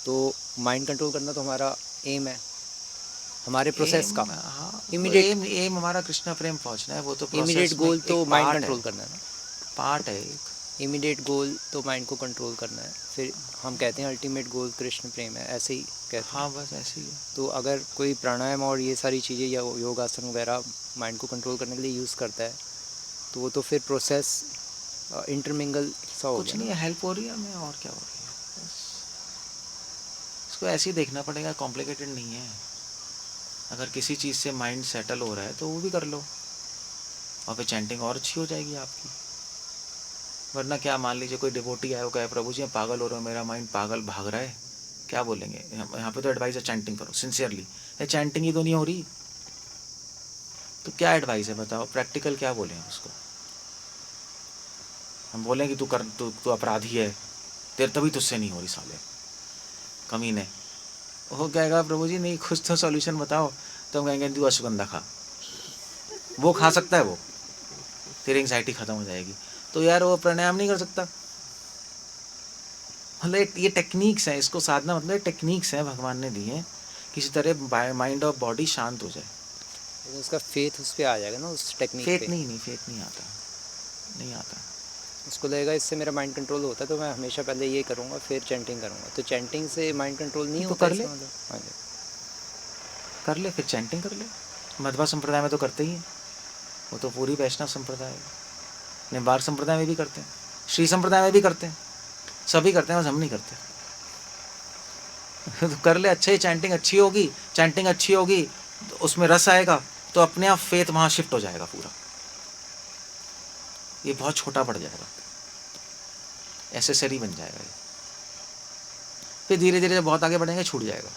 तो माइंड कंट्रोल करना तो हमारा एम है हमारे प्रोसेस का। इमीडिएट एम हमारा कृष्णा प्रेम पहुंचना है, वो तो इमीडिएट गोल तो माइंड कंट्रोल करना है ना, पार्ट है। इमीडिएट गोल तो माइंड को कंट्रोल करना है, फिर हम कहते हैं अल्टीमेट गोल कृष्ण प्रेम है, ऐसे ही कहते हैं। हाँ बस ऐसे ही है। तो अगर कोई प्राणायाम और ये सारी चीज़ें या योगासन वगैरह माइंड को कंट्रोल करने के लिए यूज़ करता है, तो वो तो फिर प्रोसेस इंटरमिंगल सा हो कुछ गया नहीं है, हेल्प हो रही है हमें, और क्या हो रही है, बस इसको ऐसे ही देखना पड़ेगा, कॉम्प्लिकेटेड नहीं है। अगर किसी चीज़ से माइंड सेटल हो रहा है तो वो भी कर लो, और फिर चैंटिंग और अच्छी हो जाएगी आपकी। वरना क्या, मान लीजिए कोई डिवोटी आए, वो कहे प्रभु जी मैं पागल हो रहा हूँ, मेरा माइंड पागल भाग रहा है, क्या बोलेंगे? यहाँ पे तो एडवाइस है चैंटिंग करो सिंसियरली, ये चैंटिंग ही तो नहीं हो रही, तो क्या एडवाइस है बताओ, प्रैक्टिकल क्या बोलें उसको? हम बोलें कि तू अपराधी है, तेरे तभी तुझसे नहीं हो रही साले, कमीने। वो कहेगा प्रभु जी नहीं, कुछ तो सॉल्यूशन बताओ, तो हम कहेंगे तू अश्वगंधा खा, वो खा सकता है, वो तेरी एंग्जाइटी खत्म हो जाएगी। तो यार वो प्राणायाम नहीं कर सकता, मतलब ये टेक्निक्स हैं, इसको साधना मतलब टेक्निक्स हैं भगवान ने दी हैं, किसी तरह माइंड और बॉडी शांत हो जाए। तो उसका फेथ उस पर आ जाएगा ना, उस टेक्निक पे। फेथ नहीं आता। उसको लगेगा इससे मेरा माइंड कंट्रोल होता है, तो मैं हमेशा पहले ये करूँगा फिर चैंटिंग करूँगा, तो चैंटिंग से माइंड कंट्रोल नहीं तो होता। कर ले। हाँ जी, कर ले, फिर चैंटिंग कर ले। मध्वा संप्रदाय में तो करते ही हैं, वो तो पूरी वैष्णव संप्रदाय है, निम्बार्क संप्रदाय में भी करते हैं, श्री संप्रदाय में भी करते हैं, सभी करते हैं, बस हम नहीं करते। तो कर ले, अच्छा ही चैंटिंग अच्छी होगी, चैंटिंग अच्छी होगी तो उसमें रस आएगा, तो अपने आप फेथ वहाँ शिफ्ट हो जाएगा पूरा, ये बहुत छोटा पड़ जाएगा, एसेसरी बन जाएगा ये। फिर धीरे धीरे जब बहुत आगे बढ़ेंगे छूट जाएगा।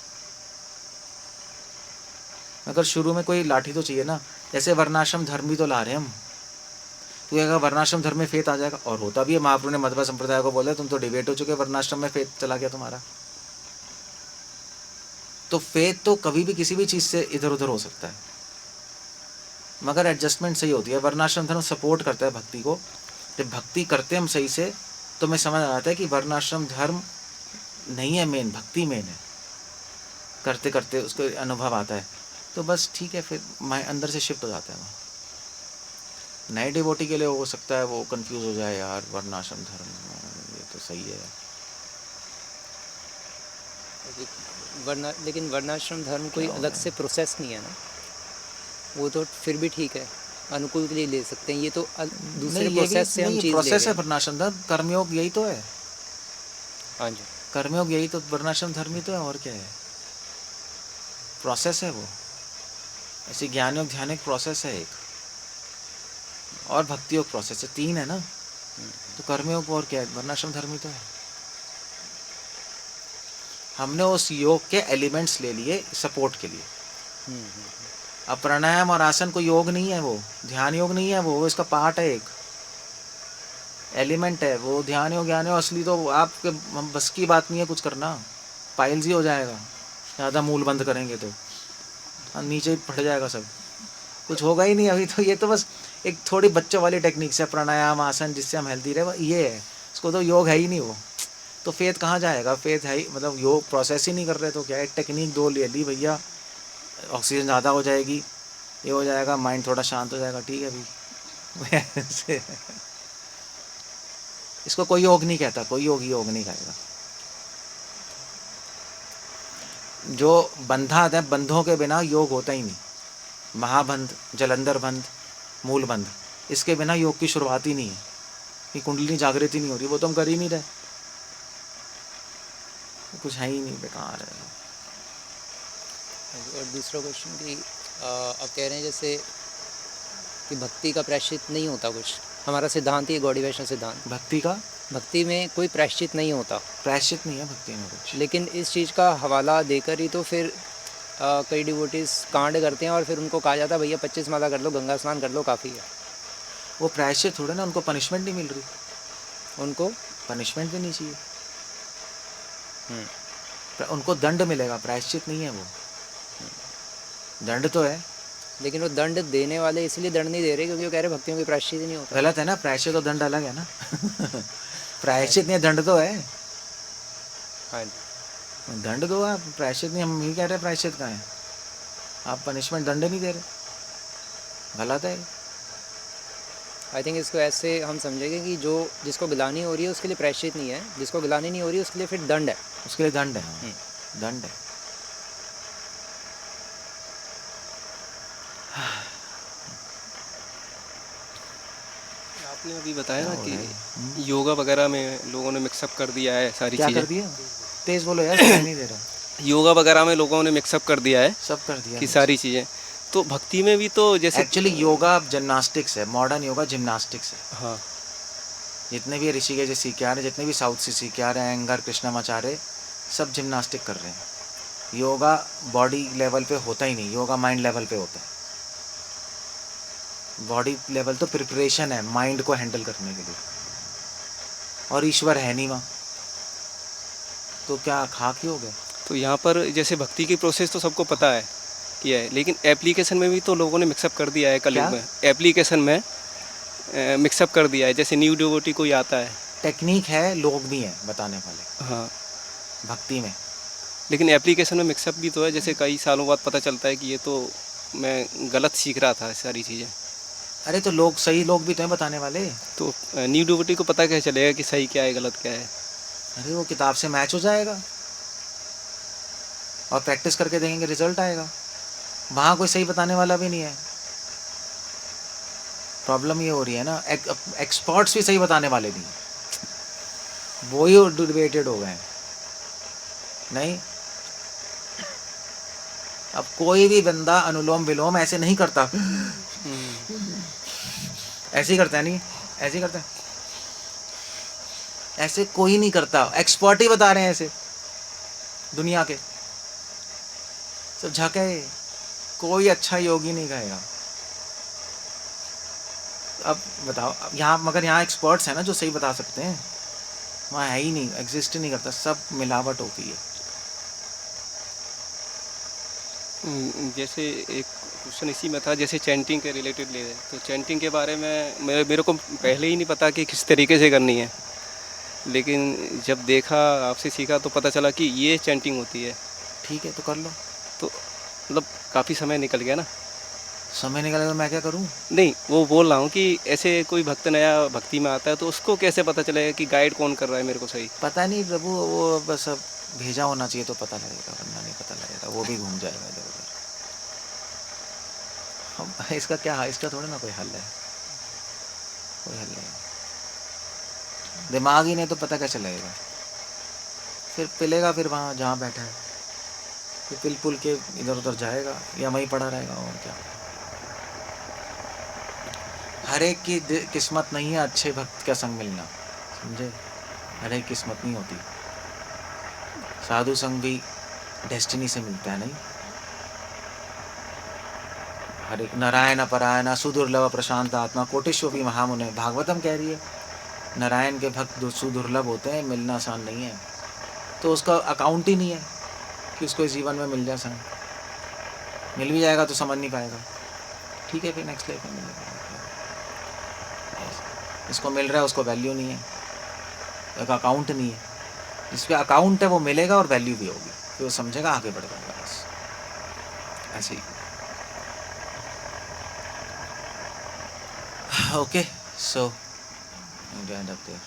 अगर शुरू में कोई लाठी तो चाहिए ना, जैसे वर्णाश्रम धर्म भी तो ला रहे हैं हम, तो अगर वर्णाश्रम धर्म में फेथ आ जाएगा, और होता भी है, महाप्रभु ने मध्वा संप्रदाय को बोला तुम तो डिबेट हो चुके, वर्णाश्रम में फेथ चला गया तुम्हारा। तो फेथ तो कभी भी किसी भी चीज़ से इधर उधर हो सकता है, मगर एडजस्टमेंट सही होती है। वर्णाश्रम धर्म सपोर्ट करता है भक्ति को, जब भक्ति करते हम सही से तो हमें समझ आता है कि वर्णाश्रम धर्म नहीं है मेन, भक्ति मेन है। करते करते उसको अनुभव आता है, तो बस ठीक है, फिर अंदर से शिफ्ट हो जाता है वहाँ। नए डिवोटी के लिए हो सकता है वो कंफ्यूज हो जाए, यार वर्णाश्रम धर्म ये तो सही है, लेकिन वर्णाश्रम धर्म कोई अलग से प्रोसेस नहीं है ना, वो तो फिर भी ठीक है, अनुकूल के लिए ले सकते हैं, ये तो दूसरे प्रोसेस से हम चीज़ ले रहे हैं। प्रोसेस है वर्णाश्रम धर्म, कर्मयोग यही तो है। हाँ जी, कर्मयोग यही तो वर्णाश्रम धर्म ही तो है, और क्या है, प्रोसेस है वो। ऐसे ज्ञान योग ध्यान एक प्रोसेस है एक, और भक्ति योग प्रोसेस है, 3 है ना। तो कर्मयोग और क्या है, वर्णाश्रम धर्म ही तो है। हमने उस योग के एलिमेंट्स ले लिए सपोर्ट के लिए। अब प्राणायाम और आसन कोई योग नहीं है, वो ध्यान योग नहीं है, वो इसका पार्ट है, एक एलिमेंट है वो। ध्यान योग ज्ञान योग असली तो आपके बस की बात नहीं है कुछ करना, पाइल्स ही हो जाएगा ज़्यादा मूल बंद करेंगे तो, नीचे ही फट जाएगा सब, कुछ होगा ही नहीं अभी तो। ये तो बस एक थोड़ी बच्चों वाली टेक्निक्स है, प्राणायाम आसन, जिससे हम हेल्दी रहे, ये है, इसको तो योग है ही नहीं वो। तो फेथ कहाँ जाएगा, फेथ है ही, मतलब योग प्रोसेस ही नहीं कर रहे तो क्या है, टेक्निक 2 ले ली भैया, ऑक्सीजन ज़्यादा हो जाएगी, ये हो जाएगा, माइंड थोड़ा शांत हो जाएगा, ठीक है भाई। इसको कोई योग नहीं कहता, कोई योगी योग नहीं कहेगा। जो बंधा है, बंधों के बिना योग होता ही नहीं। महाबंध, जलंधर बंध, मूल बंध, इसके बिना योग की शुरुआत ही नहीं है। ये कुंडलिनी जागृत ही नहीं हो रही, वो तो हम कर ही नहीं रहे, कुछ है ही नहीं, बेकार है। और दूसरा क्वेश्चन कि आप कह रहे हैं जैसे कि भक्ति का प्रायश्चित नहीं होता कुछ, हमारा सिद्धांत ही है गौड़ी वैष्णव सिद्धांत, भक्ति का भक्ति में कोई प्रायश्चित नहीं होता, प्रायश्चित नहीं है भक्ति में कुछ। लेकिन इस चीज़ का हवाला देकर ही तो फिर कई डिवोटीज कांड करते हैं और फिर उनको कहा जाता है भैया 25 माला कर लो, गंगा स्नान कर लो, काफ़ी है। वो प्रायश्चित थोड़े ना, उनको पनिशमेंट नहीं मिल रही, उनको पनिशमेंट देनी चाहिए, उनको दंड मिलेगा, प्रायश्चित नहीं है वो। दंड तो है, लेकिन वो दंड देने वाले इसलिए दंड नहीं दे रहे क्योंकि वो कह रहे भक्तियों की प्रायश्चित ही नहीं होता। गलत है ना, प्रायश्चित और दंड अलग है ना। प्रायश्चित नहीं, दंड तो है। हाँ, दंड दो आप, प्रायश्चित नहीं। हम ही कह रहे हैं प्रायश्चित कहाँ है, आप पनिशमेंट, दंड नहीं दे रहे, गलत है। आई थिंक इसको ऐसे हम समझेंगे कि जो जिसको गिलानी हो रही है उसके लिए प्रायश्चित नहीं है, जिसको गिलानी नहीं हो रही है उसके लिए फिर दंड है। उसके लिए दंड है, हाँ, दंड है। आपने अभी बताया ना कि योगा वगैरह में लोगों ने मिक्सअप कर दिया है सारी क्या चीज़ें। कर दिया, तेज बोलो यार, सुनाई नहीं दे रहा। योगा वगैरह में लोगों ने मिक्सअप कर दिया है सब कर दिया कि सारी चीज़ें, तो भक्ति में भी तो जैसे एक्चुअली योगा जिम्नास्टिक्स है, मॉडर्न योगा जिम्नास्टिक्स है। हाँ जितने भी ऋषिकेश से सीख के आ रहे हैं, जितने भी साउथ से सीख के आ रहे हैं, अयंगार, कृष्णामाचार्य, सब जिम्नास्टिक कर रहे हैं। योगा बॉडी लेवल पे होता ही नहीं, योगा माइंड लेवल पे होता है। बॉडी लेवल तो प्रिपरेशन है माइंड को हैंडल करने के लिए, और ईश्वर है नहीं वहाँ, तो क्या खाक ही हो गया। तो यहाँ पर जैसे भक्ति की प्रोसेस तो सबको पता है कि है, लेकिन एप्लीकेशन में भी तो लोगों ने मिक्सअप कर दिया है कलयुग क्या? में। एप्लीकेशन में मिक्सअप कर दिया है, जैसे न्यू डिवोटी कोई आता है। टेक्निक है, लोग भी हैं बताने वाले हाँ, भक्ति में। लेकिन एप्लीकेशन में मिक्सअप भी तो है, जैसे कई सालों बाद पता चलता है कि ये तो मैं गलत सीख रहा था सारी चीज़ें। अरे तो लोग, सही लोग भी तो हैं बताने वाले। तो न्यू डिवोटी को पता कैसे चलेगा कि सही क्या है गलत क्या है? अरे वो किताब से मैच हो जाएगा और प्रैक्टिस करके देखेंगे, रिजल्ट आएगा। वहाँ कोई सही बताने वाला भी नहीं है। प्रॉब्लम ये हो रही है ना, एक्सपर्ट्स भी सही बताने वाले नहीं हैं, वो ही डिबेटेड हो गए हैं। नहीं, अब कोई भी बंदा अनुलोम विलोम ऐसे नहीं करता, ऐसे ही करता है, नहीं ऐसे ही करता है, ऐसे कोई नहीं करता। एक्सपर्ट ही बता रहे हैं ऐसे, दुनिया के सब झके, कोई अच्छा योगी नहीं कहेगा। अब बताओ, अब यहाँ, मगर यहाँ एक्सपर्ट्स हैं ना जो सही बता सकते हैं, वहाँ है ही नहीं, एग्जिस्ट ही नहीं करता, सब मिलावट होती है। जैसे एक क्वेश्चन इसी में था, जैसे चैंटिंग के रिलेटेड ले रहे, तो चैंटिंग के बारे में मेरे को पहले ही नहीं पता कि किस तरीके से करनी है, लेकिन जब देखा, आपसे सीखा तो पता चला कि ये चैंटिंग होती है। ठीक है, तो कर लो। तो मतलब काफ़ी समय निकल गया ना। समय निकले तो मैं क्या करूँ? नहीं, वो बोल रहा हूँ कि ऐसे कोई भक्त नया भक्ति में आता है तो उसको कैसे पता चलेगा कि गाइड कौन कर रहा है मेरे को सही? पता नहीं प्रभु, वो बस अब भेजा होना चाहिए तो पता लगेगा, वरना नहीं पता लगेगा, वो भी घूम जाएगा इधर उधर। हम इसका क्या, इसका थोड़ा ना कोई हल है, कोई हल नहीं। दिमाग ही नहीं तो पता कैसे लगेगा? फिर पिलेगा, फिर वहाँ जहाँ बैठा है, फिर पिल पुल के इधर उधर जाएगा या वहीं पड़ा रहेगा, और क्या। हर एक की किस्मत नहीं है अच्छे भक्त का संग मिलना, समझे? हर एक किस्मत नहीं होती। साधु संग भी डेस्टिनी से मिलता है, नहीं? हर एक नारायण परायण सुदुर्लभ प्रशांत आत्मा कोटिश्वपी महामुने, भागवतम कह रही है नारायण के भक्त सुदुर्लभ होते हैं, मिलना आसान नहीं है। तो उसका अकाउंट ही नहीं है कि उसको इस जीवन में मिल जाए संग। मिल भी जाएगा तो समझ नहीं पाएगा, ठीक है, फिर नेक्स्ट लाइफ में मिलेगा। इसको मिल रहा है, उसको वैल्यू नहीं है, एक अकाउंट नहीं है। जिस पे अकाउंट है वो मिलेगा और वैल्यू भी होगी, फिर वो समझेगा, आगे बढ़ जाएगा, बस ऐसे ही। Okay, so end up there.